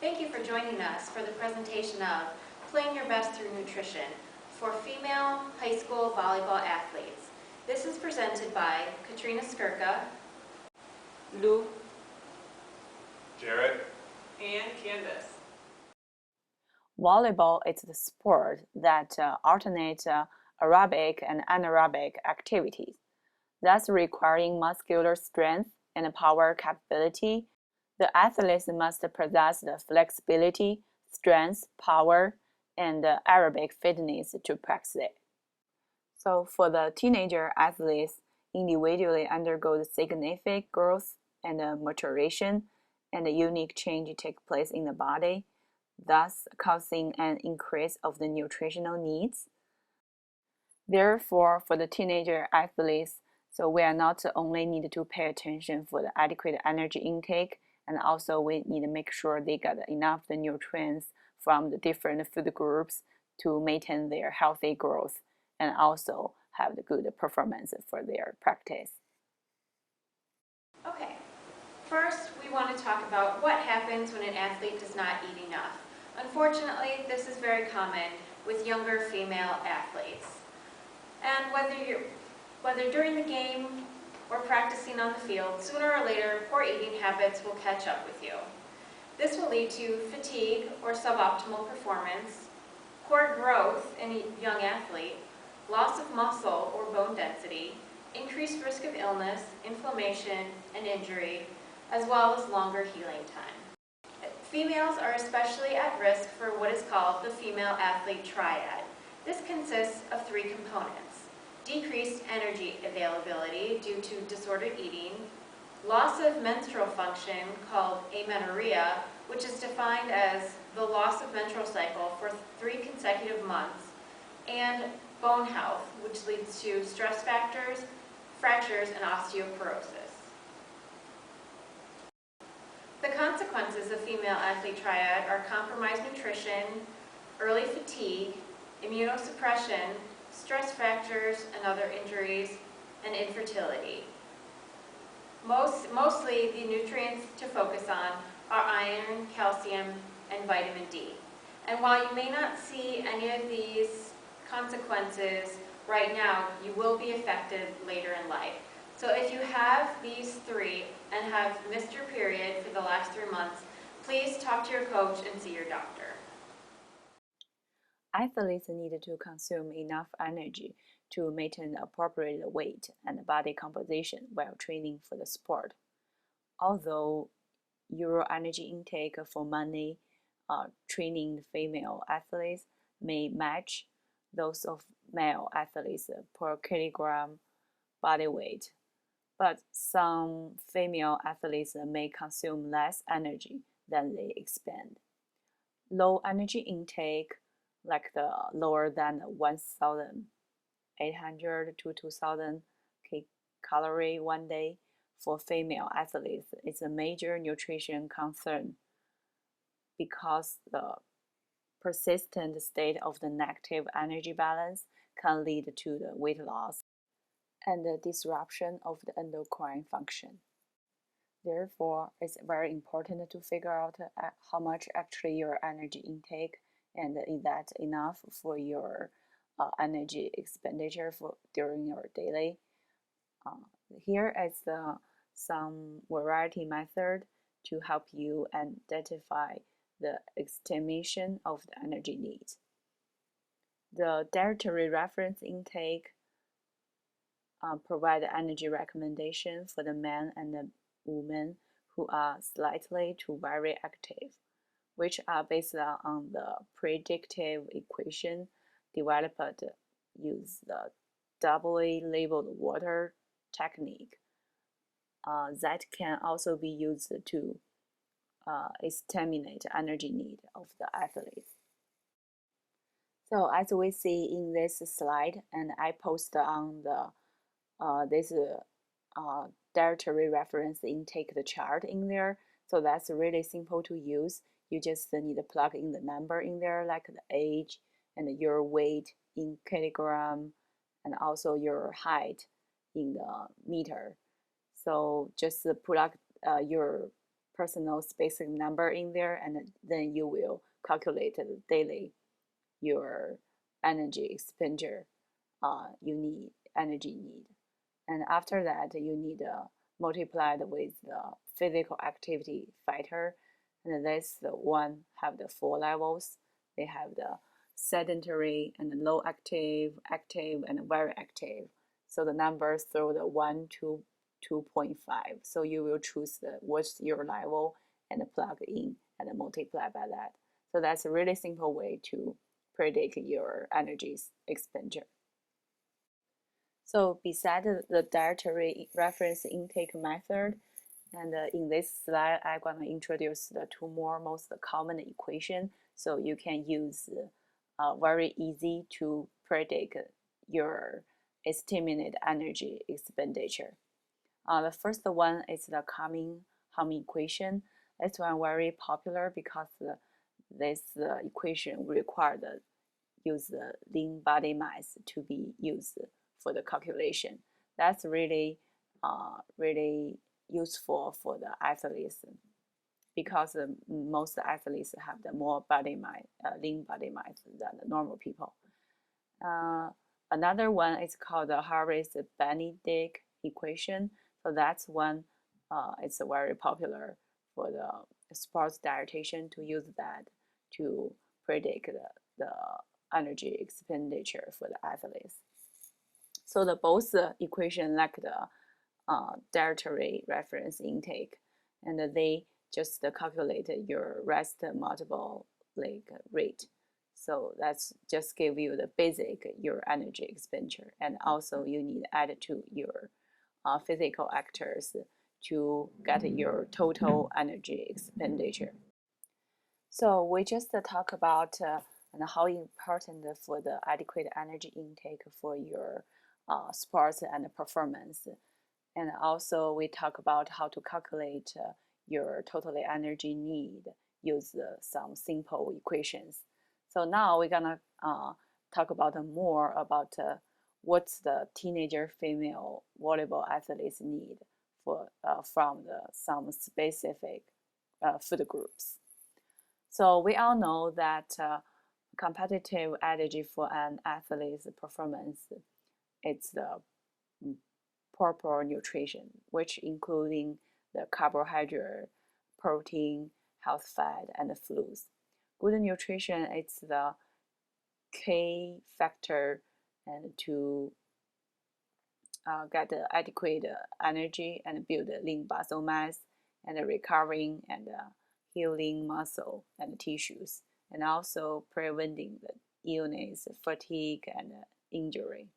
Thank you for joining us for the presentation of Playing Your Best Through Nutrition for female high school volleyball athletes. This is presented by Katrina Skirka, Lou, Jarrett, and Candace. Volleyball is the sport that alternates aerobic and anaerobic activities, thus requiring muscular strength and power capability. The athletes must possess the flexibility, strength, power, and aerobic fitness to practice it. So for the teenager athletes, individually undergo significant growth and maturation, and a unique change take place in the body, thus causing an increase of the nutritional needs. Therefore, for the teenager athletes, so we are not only need to pay attention for the adequate energy intake, and also we need to make sure they get enough the nutrients from the different food groups to maintain their healthy growth and also have the good performance for their practice. Okay, first we want to talk about what happens when an athlete does not eat enough. Unfortunately, this is very common with younger female athletes. And whether during the game or practicing on the field, sooner or later, poor eating habits will catch up with you. This will lead to fatigue or suboptimal performance, poor growth in a young athlete, loss of muscle or bone density, increased risk of illness, inflammation, and injury, as well as longer healing time. Females are especially at risk for what is called the female athlete triad. This consists of three components: decreased energy availability due to disordered eating, loss of menstrual function called amenorrhea, which is defined as the loss of menstrual cycle for 3 consecutive months, and bone health, which leads to stress factors, fractures, and osteoporosis. The consequences of female athlete triad are compromised nutrition, early fatigue, immunosuppression, stress factors and other injuries, and infertility. Mostly the nutrients to focus on are iron, calcium, and vitamin D. And while you may not see any of these consequences right now, you will be affected later in life. So if you have these three and have missed your period for the last 3 months, please talk to your coach and see your doctor. Athletes need to consume enough energy to maintain the appropriate weight and body composition while training for the sport. Although your energy intake for many training female athletes may match those of male athletes per kilogram body weight, but some female athletes may consume less energy than they expend. Low energy intake, like the lower than 1,800 to 2,000 calorie one day for female athletes is a major nutrition concern because the persistent state of the negative energy balance can lead to the weight loss and the disruption of the endocrine function. Therefore, it's very important to figure out how much actually your energy intake and is that enough for your energy expenditure during your daily. Here is some variety method to help you identify the estimation of the energy needs. The dietary reference intake provide energy recommendation for the men and the women who are slightly to very active, which are based on the predictive equation developed use the doubly labeled water technique that can also be used to estimate energy need of the athletes. So as we see in this slide, and I post on the this dietary reference intake the chart in there, so that's really simple to use. You just need to plug in the number in there, like the age and your weight in kilogram, and also your height in the meter. So just plug your personal specific number in there, and then you will calculate the daily your energy expenditure energy need. And after that, you need multiplied with the physical activity factor. And this one have the 4 levels. They have the sedentary and low active, active, and very active. So the numbers through the 1 to 2.5. So you will choose what's your level and plug in and multiply by that. So that's a really simple way to predict your energy expenditure. So beside the dietary reference intake method, and in this slide, I'm going to introduce the 2 more most common equation. So you can use very easy to predict your estimated energy expenditure. The first one is the Cumming equation. This one very popular because this equation required use the lean body mass to be used for the calculation. That's really useful for the athletes because most athletes have the more body mass, lean body mass than the normal people. Another one is called the Harris-Benedict equation. So that's one. It's very popular for the sports dietitian to use that to predict the energy expenditure for the athletes. So the both equation like the dietary reference intake, and they just calculate your rest metabolic rate. So that's just give you the basic your energy expenditure, and also you need to add to your physical actors to get your total energy expenditure. So we just talk about and how important for the adequate energy intake for your sports and performance. And also we talk about how to calculate your total energy need, use some simple equations. So now we're gonna talk about more about what's the teenager female volleyball athletes need for from some specific food groups. So we all know that competitive energy for an athlete's performance, it's the proper nutrition, which including the carbohydrate, protein, health fat, and the fluids. Good nutrition is the key factor and to get the adequate energy and build lean muscle mass and recovering and healing muscle and tissues, and also preventing the illness, fatigue, and injury.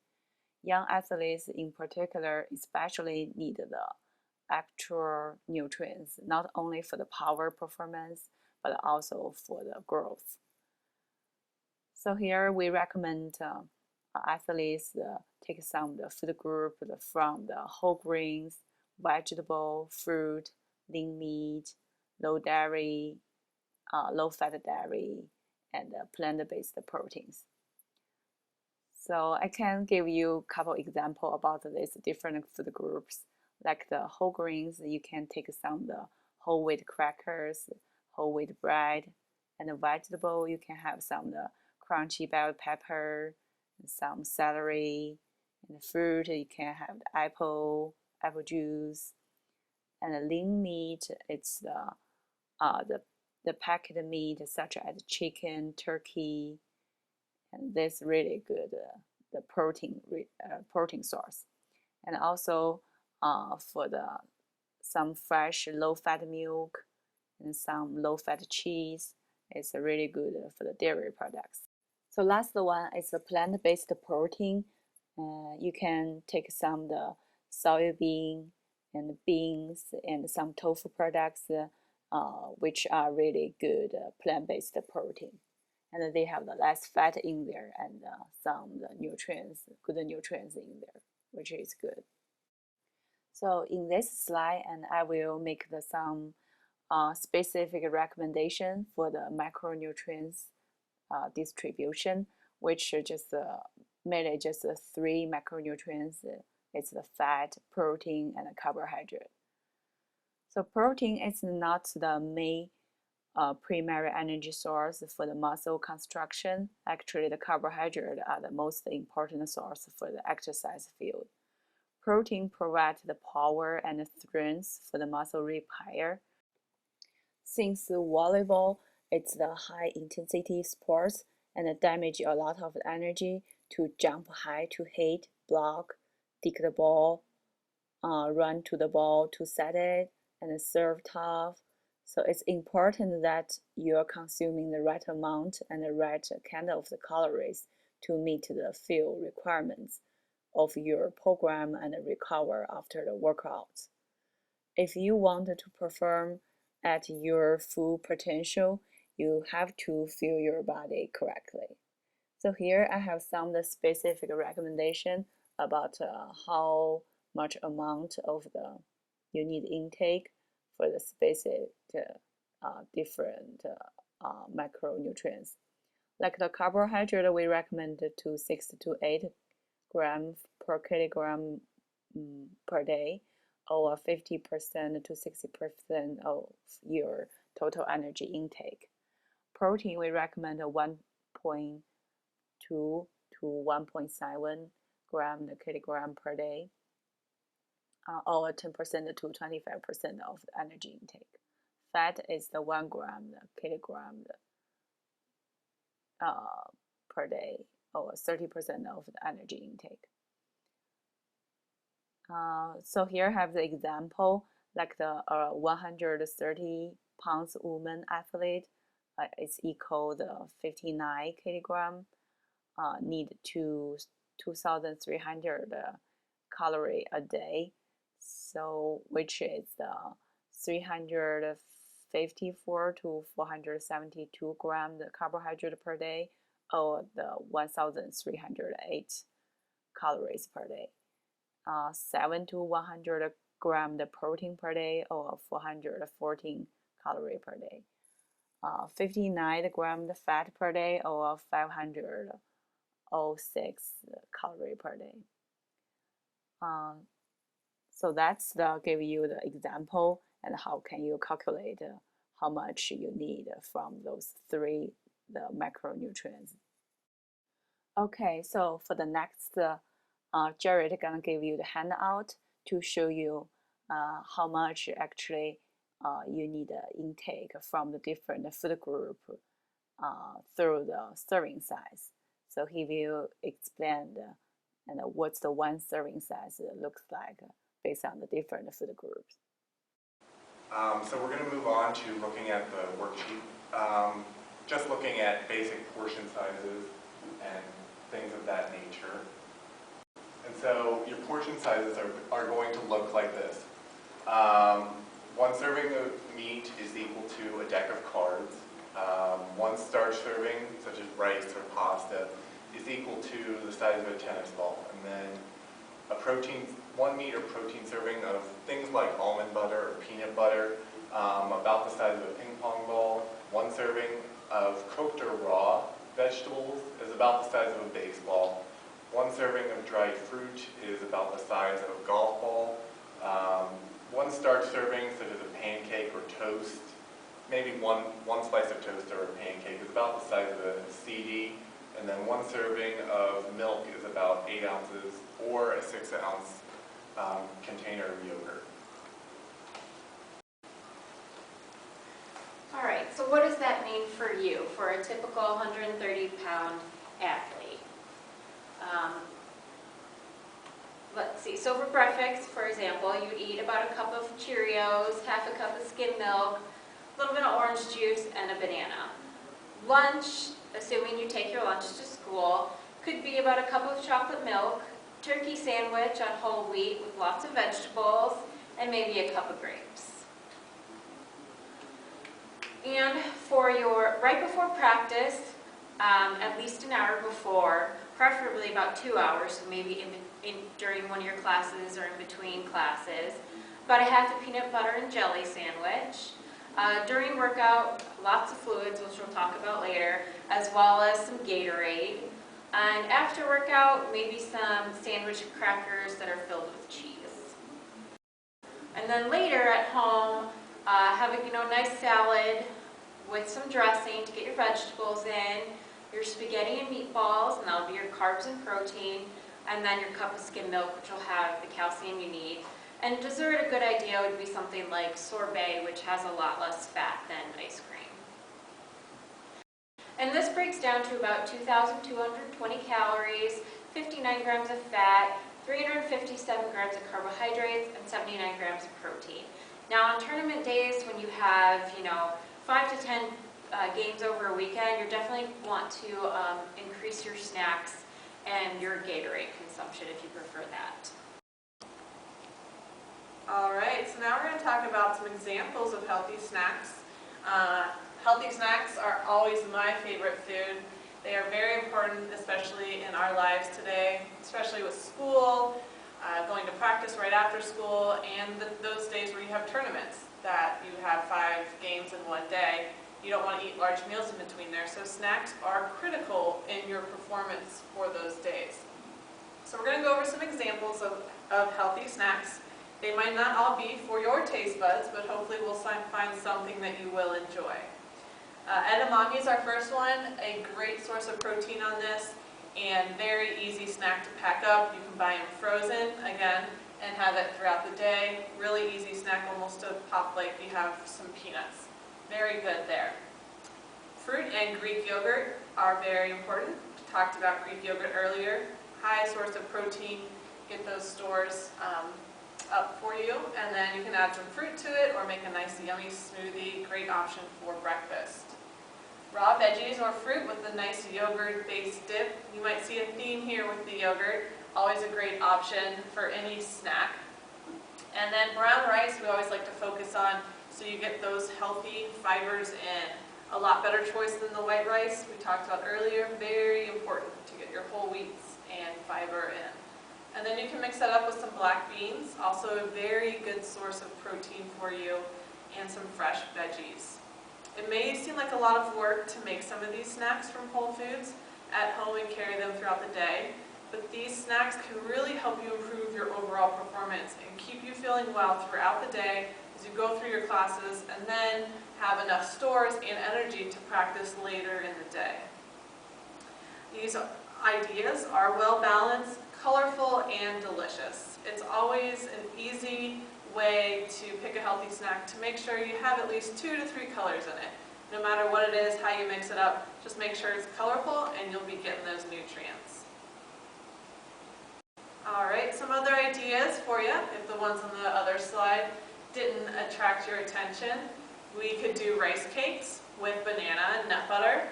Young athletes in particular especially need the actual nutrients, not only for the power performance, but also for the growth. So here we recommend athletes take some of the food group from the whole grains, vegetable, fruit, lean meat, low dairy, low fat dairy, and plant-based proteins. So I can give you a couple examples about these different food groups. Like the whole grains, you can take some of the whole wheat crackers, whole wheat bread, and the vegetable, you can have some of the crunchy bell pepper, some celery, and the fruit, you can have the apple juice, and the lean meat, it's the packed meat such as chicken, turkey, and this really good the protein source. And also for some fresh low-fat milk and some low-fat cheese, it's really good for the dairy products. So last one is the plant-based protein. You can take some the soybean and beans and some tofu products, which are really good plant-based protein. And they have the less fat in there and some nutrients, good nutrients in there, which is good. So in this slide, and I will make some specific recommendation for the macronutrients distribution, which are just mainly just 3 macronutrients. It's the fat, protein, and carbohydrate. So protein is not the main primary energy source for the muscle construction. Actually, the carbohydrates are the most important source for the exercise field. Protein provides the power and strength for the muscle repair. Since volleyball is the high intensity sports and damage a lot of energy to jump high, to hit, block, dig the ball, run to the ball to set it, and serve tough. So it's important that you're consuming the right amount and the right kind of the calories to meet the field requirements of your program and recover after the workout. If you want to perform at your full potential, you have to fuel your body correctly. So here I have some specific recommendation about how much amount of the you need intake for the specific different macronutrients. Like the carbohydrate, we recommend to 6 to 8 grams per kilogram per day, or 50% to 60% of your total energy intake. Protein, we recommend 1.2 to 1.7 gram per kilogram per day, or 10% to 25% of the energy intake. Fat is the 1 gram per kilogram per day, or 30% of the energy intake. So here I have the example, like the 130 pounds woman athlete is equal to 59 kilogram, need 2,300 calorie a day, so which is 354 to 472 grams carbohydrate per day, or the 1,308 calories per day. 7 to 100 grams the protein per day, or 414 calories per day. 59 grams the fat per day, or 506 calories per day. So that's give you the example and how can you calculate how much you need from those three the macronutrients. Okay, so for the next Jared gonna give you the handout to show you how much actually you need intake from the different food group through the serving size. So he will explain and what's the one serving size looks like based on the different food groups. So we're going to move on to looking at the worksheet. Just looking at basic portion sizes and things of that nature. And so your portion sizes are going to look like this. 1 serving of meat is equal to a deck of carbs. 1 starch serving, such as rice or pasta, is equal to the size of a tennis ball. And then a 1 meat or protein serving of things like almond butter or peanut butter, about the size of a ping pong ball. 1 serving of cooked or raw vegetables is about the size of a baseball. 1 serving of dried fruit is about the size of a golf ball. 1 starch serving, such as a pancake or toast, maybe one slice of toast or a pancake is about the size of a CD. And then 1 serving of milk is about 8 ounces, or a 6-ounce container of yogurt. All right, so what does that mean for you, for a typical 130-pound athlete? Let's see, so for breakfast, for example, you would eat about a cup of Cheerios, half a cup of skim milk, a little bit of orange juice, and a banana. Lunch, assuming you take your lunch to school, could be about a cup of chocolate milk, turkey sandwich on whole wheat with lots of vegetables, and maybe a cup of grapes. And for your, right before practice, at least an hour before, preferably about 2 hours, so maybe during one of your classes or in between classes, about a half a peanut butter and jelly sandwich. During workout, lots of fluids, which we'll talk about later, as well as some Gatorade. And after workout, maybe some sandwich crackers that are filled with cheese. And then later at home, have a nice salad with some dressing to get your vegetables in, your spaghetti and meatballs, and that'll be your carbs and protein, and then your cup of skim milk, which will have the calcium you need. And dessert, a good idea would be something like sorbet, which has a lot less fat than ice cream. And this breaks down to about 2,220 calories, 59 grams of fat, 357 grams of carbohydrates, and 79 grams of protein. Now on tournament days, when you have, 5 to 10 games over a weekend, you definitely want to increase your snacks and your Gatorade consumption if you prefer that. Alright, so now we're going to talk about some examples of healthy snacks. Healthy snacks are always my favorite food. They are very important, especially in our lives today, especially with school, going to practice right after school, and those days where you have tournaments that you have 5 games in one day. You don't want to eat large meals in between there, so snacks are critical in your performance for those days. So we're going to go over some examples of healthy snacks. They might not all be for your taste buds, but hopefully we'll find something that you will enjoy. Edamame is our first one, a great source of protein on this, and very easy snack to pack up. You can buy them frozen, again, and have it throughout the day. Really easy snack, almost to pop like you have some peanuts. Very good there. Fruit and Greek yogurt are very important. We talked about Greek yogurt earlier. High source of protein. Get those stores up for you, and then you can add some fruit to it or make a nice yummy smoothie. Great option for breakfast. Raw veggies or fruit with a nice yogurt-based dip. You might see a theme here with the yogurt. Always a great option for any snack. And then brown rice we always like to focus on, so you get those healthy fibers in. A lot better choice than the white rice we talked about earlier. Very important to get your whole wheats and fiber in. And then you can mix that up with some black beans, also a very good source of protein for you, and some fresh veggies. It may seem like a lot of work to make some of these snacks from Whole Foods at home and carry them throughout the day, but these snacks can really help you improve your overall performance and keep you feeling well throughout the day as you go through your classes, and then have enough stores and energy to practice later in the day. These ideas are well balanced, colorful, and delicious. It's always an easy way to pick a healthy snack to make sure you have at least 2 to 3 colors in it. No matter what it is, how you mix it up, just make sure it's colorful and you'll be getting those nutrients. Alright, some other ideas for you, if the ones on the other slide didn't attract your attention. We could do rice cakes with banana and nut butter.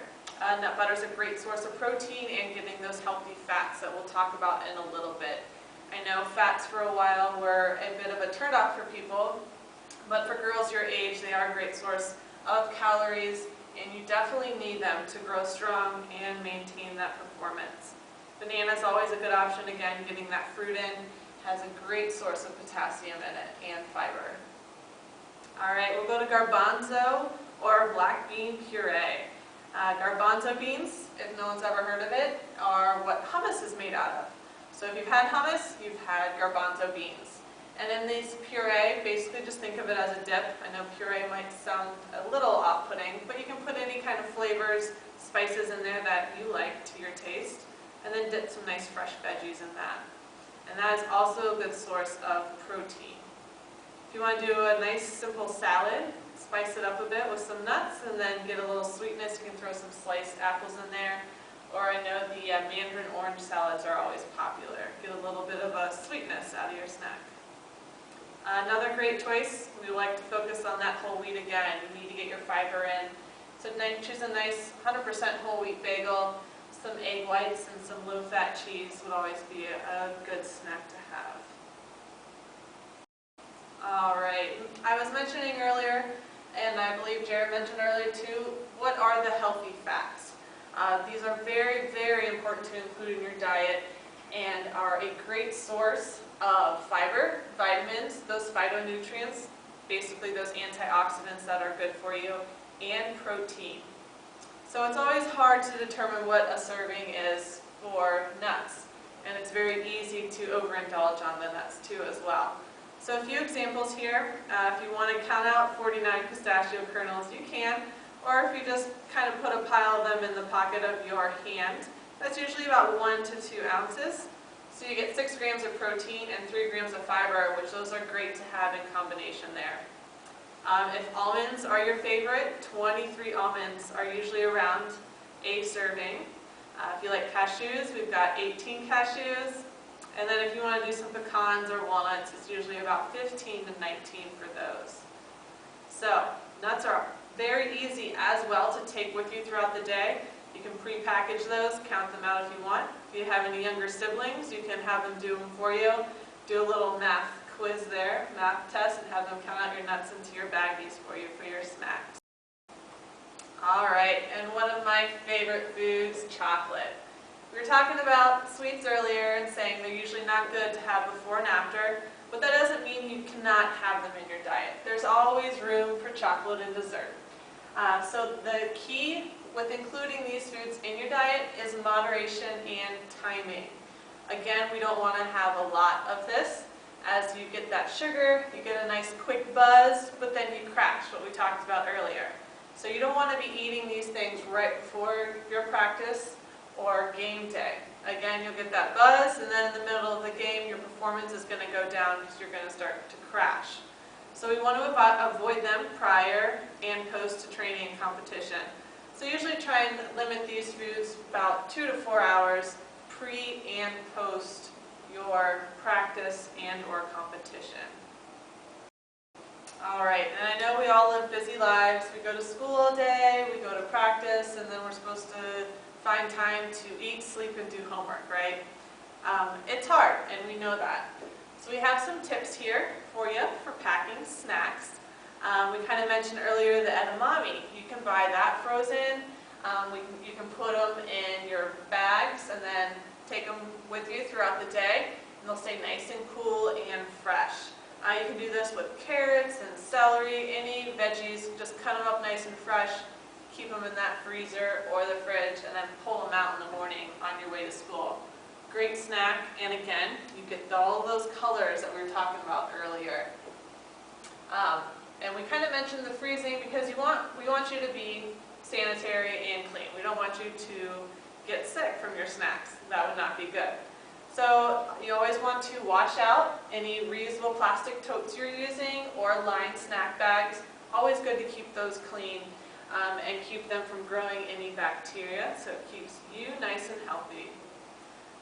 Nut butter is a great source of protein and getting those healthy fats that we'll talk about in a little bit. I know fats for a while were a bit of a turnoff for people, but for girls your age, they are a great source of calories, and you definitely need them to grow strong and maintain that performance. Banana is always a good option. Again, getting that fruit in has a great source of potassium in it and fiber. Alright, we'll go to garbanzo or black bean puree. Garbanzo beans, if no one's ever heard of it, are what hummus is made out of. So if you've had hummus, you've had garbanzo beans. And in this puree, basically just think of it as a dip. I know puree might sound a little off-putting, but you can put any kind of flavors, spices in there that you like to your taste, and then dip some nice fresh veggies in that. And that is also a good source of protein. If you want to do a nice simple salad, spice it up a bit with some nuts and then get a little sweetness. You can throw some sliced apples in there. Or I know the mandarin orange salads are always popular. Get a little bit of a sweetness out of your snack. Another great choice, we like to focus on that whole wheat again. You need to get your fiber in. So choose a nice 100% whole wheat bagel. Some egg whites and some low-fat cheese would always be a good snack to have. Alright, I was mentioning earlier, and I believe Jared mentioned earlier too, what are the healthy fats? These are very, very important to include in your diet and are a great source of fiber, vitamins, those phytonutrients, basically those antioxidants that are good for you, and protein. So it's always hard to determine what a serving is for nuts, and it's very easy to overindulge on the nuts too as well. So a few examples here. If you want to count out 49 pistachio kernels, you can. Or if you just kind of put a pile of them in the pocket of your hand, that's usually about 1 to 2 ounces. So you get 6 grams of protein and 3 grams of fiber, which those are great to have in combination there. If almonds are your favorite, 23 almonds are usually around a serving. If you like cashews, we've got 18 cashews. And then if you want to do some pecans or walnuts, it's usually about 15 to 19 for those. So nuts are very easy as well to take with you throughout the day. You can pre-package those, count them out if you want. If you have any younger siblings, you can have them do them for you. Do a little math quiz there, math test, and have them count out your nuts into your baggies for you for your snacks. All right, and one of my favorite foods, chocolate. We were talking about sweets earlier and saying they're usually not good to have before and after, but that doesn't mean you cannot have them in your diet. There's always room for chocolate and dessert. So the key with including these foods in your diet is moderation and timing. Again, we don't want to have a lot of this. As you get that sugar, you get a nice quick buzz, but then you crash, what we talked about earlier. So you don't want to be eating these things right before your practice or game day. Again, you'll get that buzz, and then in the middle of the game, your performance is going to go down because you're going to start to crash. So we want to avoid them prior and post to training and competition. So usually try and limit these foods about 2 to 4 hours pre and post your practice and or competition. All right, and I know we all live busy lives. We go to school all day, we go to practice, and then we're supposed to find time to eat, sleep, and do homework, right? It's hard, and we know that. So we have some tips here for you for packing snacks. We kind of mentioned earlier the edamame. You can buy that frozen. You can put them in your bags and then take them with you throughout the day, and they'll stay nice and cool and fresh. You can do this with carrots and celery, any veggies, just cut them up nice and fresh, keep them in that freezer or the fridge, and then pull them out in the morning on your way to school. Great snack, and again, you get all those colors that we were talking about earlier. And we kind of mentioned the freezing because we want you to be sanitary and clean. We don't want you to get sick from your snacks. That would not be good. So you always want to wash out any reusable plastic totes you're using or lined snack bags. Always good to keep those clean and keep them from growing any bacteria, so it keeps you nice and healthy.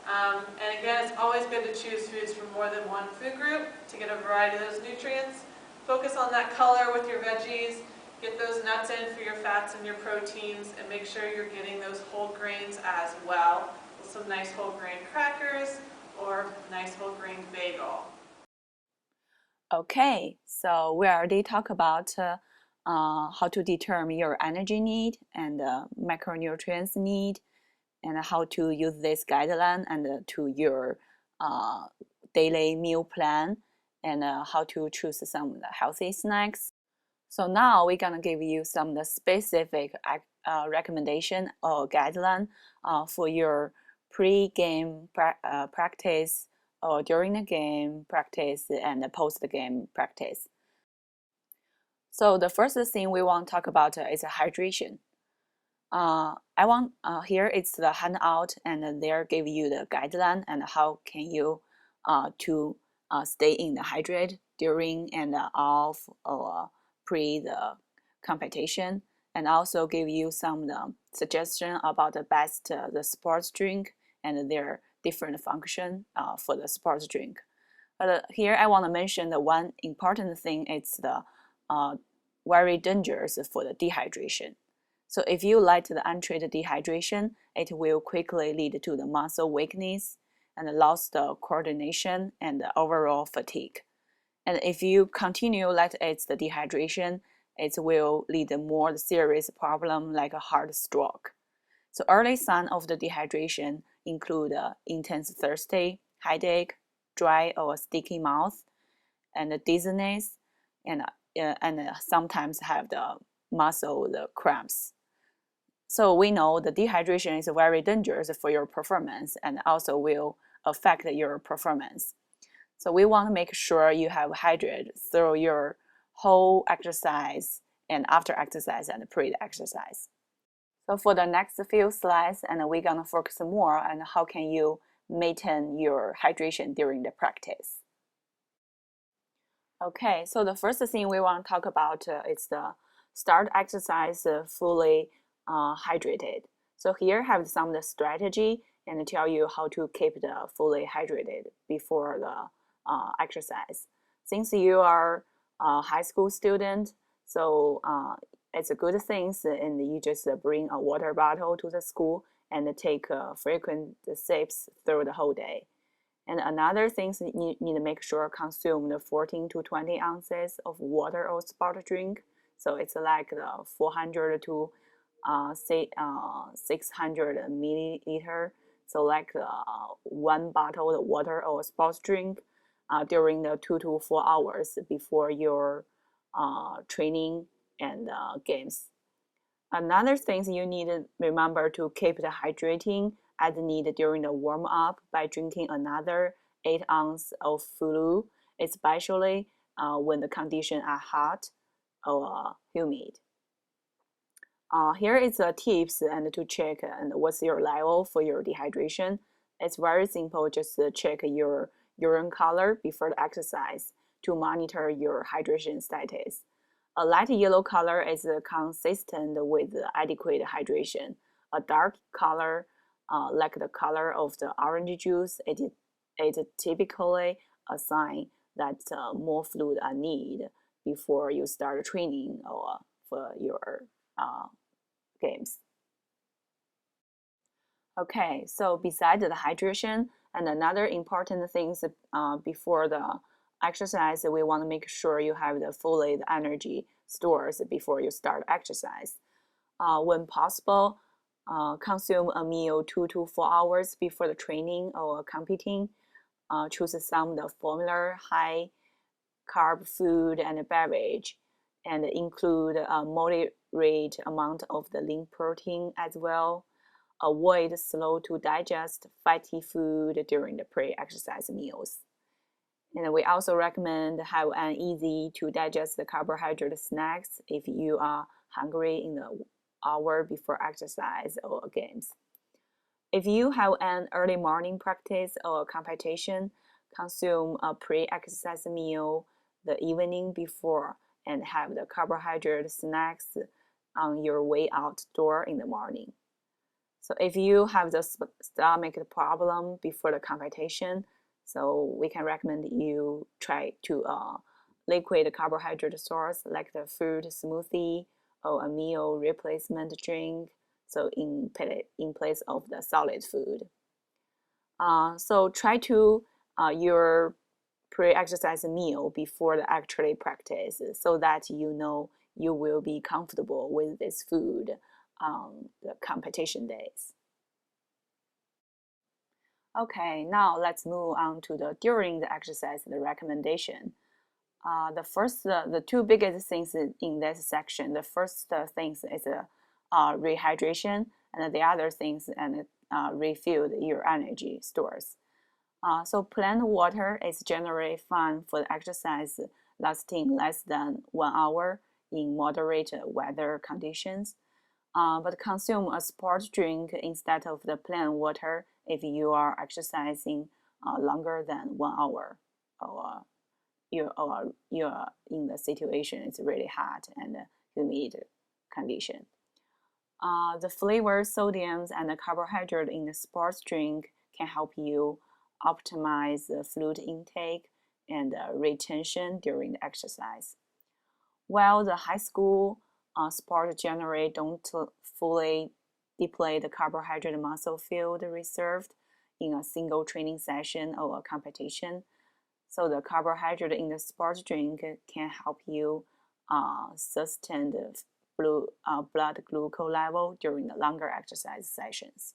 And again, it's always good to choose foods from more than one food group to get a variety of those nutrients. Focus on that color with your veggies. Get those nuts in for your fats and your proteins, and make sure you're getting those whole grains as well, with some nice whole grain crackers or nice whole grain bagel. Okay, so we already talked about how to determine your energy need and macronutrients need, and how to use this guideline and to your daily meal plan, and how to choose some of the healthy snacks. So now we're gonna give you some of the specific recommendation or guideline for your pre-game practice or during the game practice and the post-game practice. So the first thing we want to talk about is hydration. Here it's the handout, and there give you the guideline and how can you to stay in the hydrate during and off or pre the competition, and also give you some suggestion about the best the sports drink and their different function for the sports drink. But here I want to mention the one important thing. It's the very dangerous for the dehydration. So if you let the untreated dehydration, it will quickly lead to the muscle weakness and loss of coordination and overall fatigue. And if you continue let it's the dehydration, it will lead to more serious problem like a heart stroke. So early signs of the dehydration include intense thirsty, headache, dry or sticky mouth, and dizziness, and sometimes have the muscle cramps. So we know the dehydration is very dangerous for your performance and also will affect your performance. So we want to make sure you have hydrated through your whole exercise and after exercise and pre-exercise. So for the next few slides, and we're gonna focus more on how can you maintain your hydration during the practice. Okay, so the first thing we want to talk about is the start exercise fully hydrated. So here I have some of the strategy and tell you how to keep the fully hydrated before the exercise. Since you are a high school student, so it's a good thing, and you just bring a water bottle to the school and take frequent sips through the whole day. And another thing is you need to make sure consume the 14 to 20 ounces of water or sport drink. So it's like the 400 to 600 milliliter. So like one bottle of water or sports drink during the 2 to 4 hours before your training and games. Another thing you need to remember to keep the hydrating as needed during the warm-up by drinking another 8 ounces of fluid, especially when the conditions are hot or humid. Here is the tips and to check and what's your level for your dehydration. It's very simple, just check your urine color before the exercise to monitor your hydration status. A light yellow color is consistent with adequate hydration. A dark color, like the color of the orange juice, it is typically a sign that more fluid are needed before you start training or for your games. Okay, so besides the hydration, and another important things before the exercise, we want to make sure you have the fully energy stores before you start exercise. When possible, consume a meal 2 to 4 hours before the training or competing. Choose some of the formula high carb food and beverage, and include a moderate amount of the lean protein as well. Avoid slow to digest fatty food during the pre-exercise meals. And we also recommend have an easy to digest the carbohydrate snacks if you are hungry in the hour before exercise or games. If you have an early morning practice or competition, consume a pre-exercise meal the evening before and have the carbohydrate snacks on your way outdoor in the morning. So if you have the stomach problem before the competition, so we can recommend you try to liquid carbohydrate source like the fruit smoothie or a meal replacement drink, so in place of the solid food. So try to your pre-exercise meal before the actual practice so that you know you will be comfortable with this food on the competition days. Okay, now let's move on to the during the exercise the recommendation. The two biggest things in this section. The first things is rehydration, and the other things and refill your energy stores. So plain water is generally fine for the exercise lasting less than 1 hour in moderate weather conditions. But consume a sports drink instead of the plain water if you are exercising longer than 1 hour, or you're in the situation it's really hot and humid condition. The flavor, sodiums, and the carbohydrate in the sports drink can help you optimize the fluid intake and retention during the exercise. While the high school sport generally don't fully deplete the carbohydrate muscle field reserved in a single training session or a competition. So the carbohydrate in the sports drink can help you sustain the blood glucose level during the longer exercise sessions.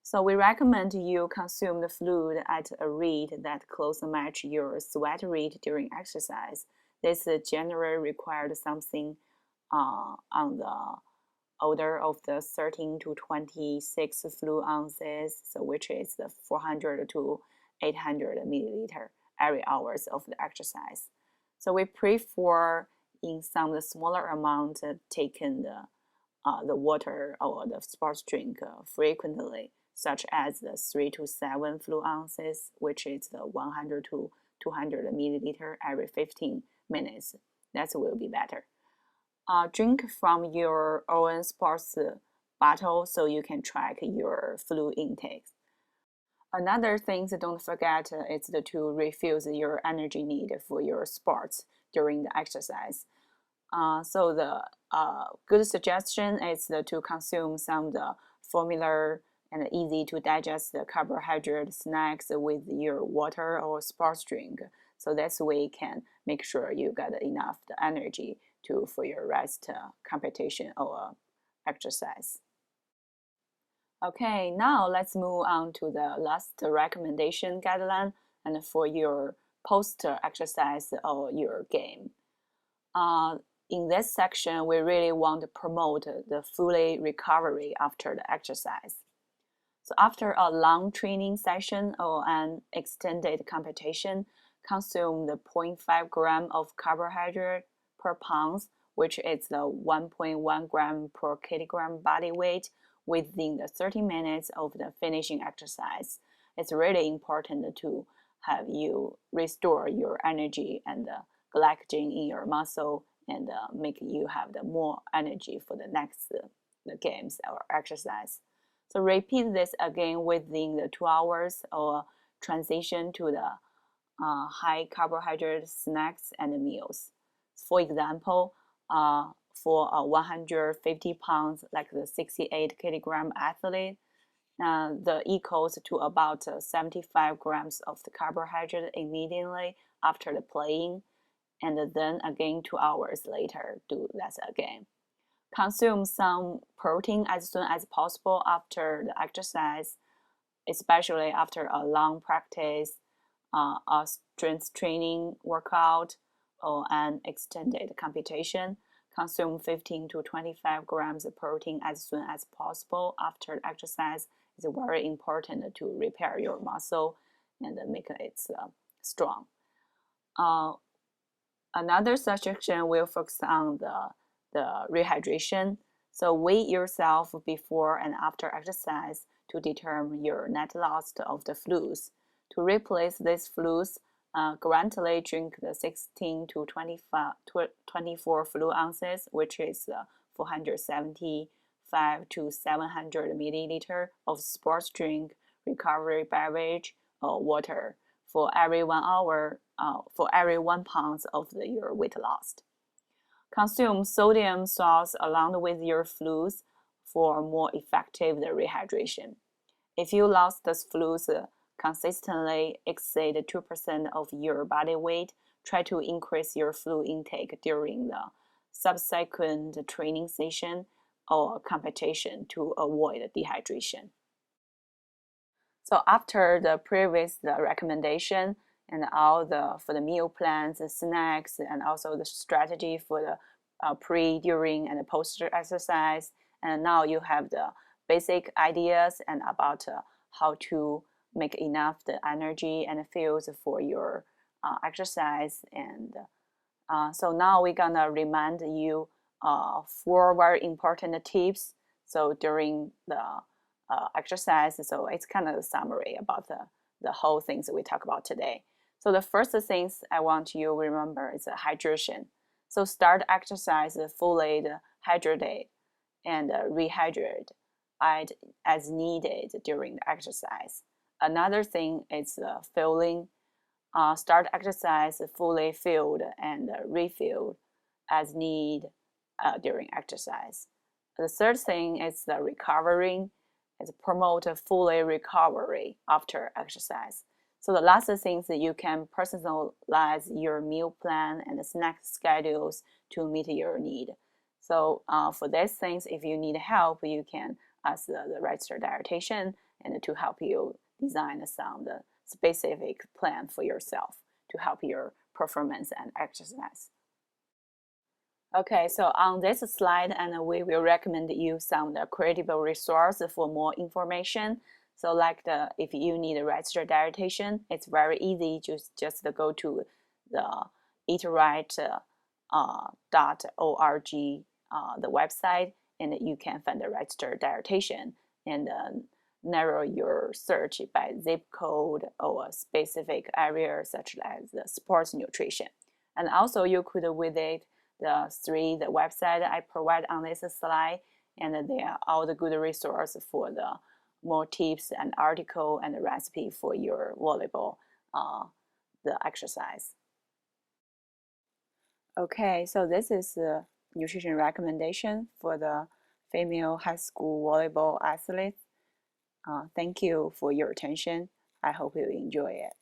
So we recommend you consume the fluid at a rate that closely matches your sweat rate during exercise. This generally required something on the order of the 13 to 26 fluid ounces, so which is the 400 to 800 milliliter every hours of the exercise. So we prefer in some the smaller amount taken the water or the sports drink frequently, such as the 3 to 7 fluid ounces, which is the 100 to 200 milliliter every 15 minutes. That will be better. Drink from your own sports bottle so you can track your fluid intake. Another thing to don't forget is to refill your energy need for your sports during the exercise. So the good suggestion is to consume some of the formula and easy to digest the carbohydrate snacks with your water or sports drink. So that's way you can make sure you got enough the energy for your rest competition or exercise. Okay, now let's move on to the last recommendation guideline and for your post-exercise or your game. In this section, we really want to promote the fully recovery after the exercise. So after a long training session or an extended competition, consume the 0.5 gram of carbohydrate per pound, which is the 1.1 gram per kilogram body weight within the 30 minutes of the finishing exercise. It's really important to have you restore your energy and the glycogen in your muscle and make you have the more energy for the next the games or exercise. So repeat this again within the 2 hours or transition to the high carbohydrate snacks and meals. For example, for a 150 pounds, like the 68 kilogram athlete, the equals to about 75 grams of the carbohydrate immediately after the playing, and then again 2 hours later do that again. Consume some protein as soon as possible after the exercise, especially after a long practice, a strength training workout, or an extended competition. Consume 15 to 25 grams of protein as soon as possible after the exercise. It's very important to repair your muscle and make it strong. Another suggestion will focus on the rehydration. So weigh yourself before and after exercise to determine your net loss of the fluids. To replace these fluids, gradually drink the 16 to 24 fluid ounces, which is 475 to 700 milliliter of sports drink, recovery beverage, or water for every 1 hour, for every 1 pound of your weight lost. Consume sodium salts along with your fluids for more effective rehydration. If you lost the fluids consistently exceed 2% of your body weight, try to increase your fluid intake during the subsequent training session or competition to avoid dehydration. So after the previous recommendation and all for the meal plans, the snacks, and also the strategy for the pre, during, and post exercise, and now you have the basic ideas and about how to make enough the energy and fuels for your exercise. And so now we're gonna remind you 4 very important tips. So during the exercise, so it's kind of a summary about the whole things that we talk about today. So the first things I want you to remember is hydration. So start exercise fully hydrated and rehydrate as needed during the exercise. Another thing is fueling. Start exercise fully filled and refilled as need during exercise. The third thing is the recovering. It's promote a fully recovery after exercise. So the last thing is that you can personalize your meal plan and the snack schedules to meet your need. So for these things, if you need help, you can ask the registered dietitian and to help you design some specific plan for yourself to help your performance and exercise. Okay, so on this slide, and we will recommend you some credible resources for more information. So like if you need a registered dietitian, it's very easy. Just go to the eatright.org, the website, and you can find a registered dietitian and narrow your search by zip code or a specific area such as the sports nutrition. And also you could visit the website I provide on this slide, and there are all the good resources for the more tips and article and the recipe for your volleyball, the exercise. Okay, so this is the nutrition recommendation for the female high school volleyball athletes. Thank you for your attention. I hope you enjoy it.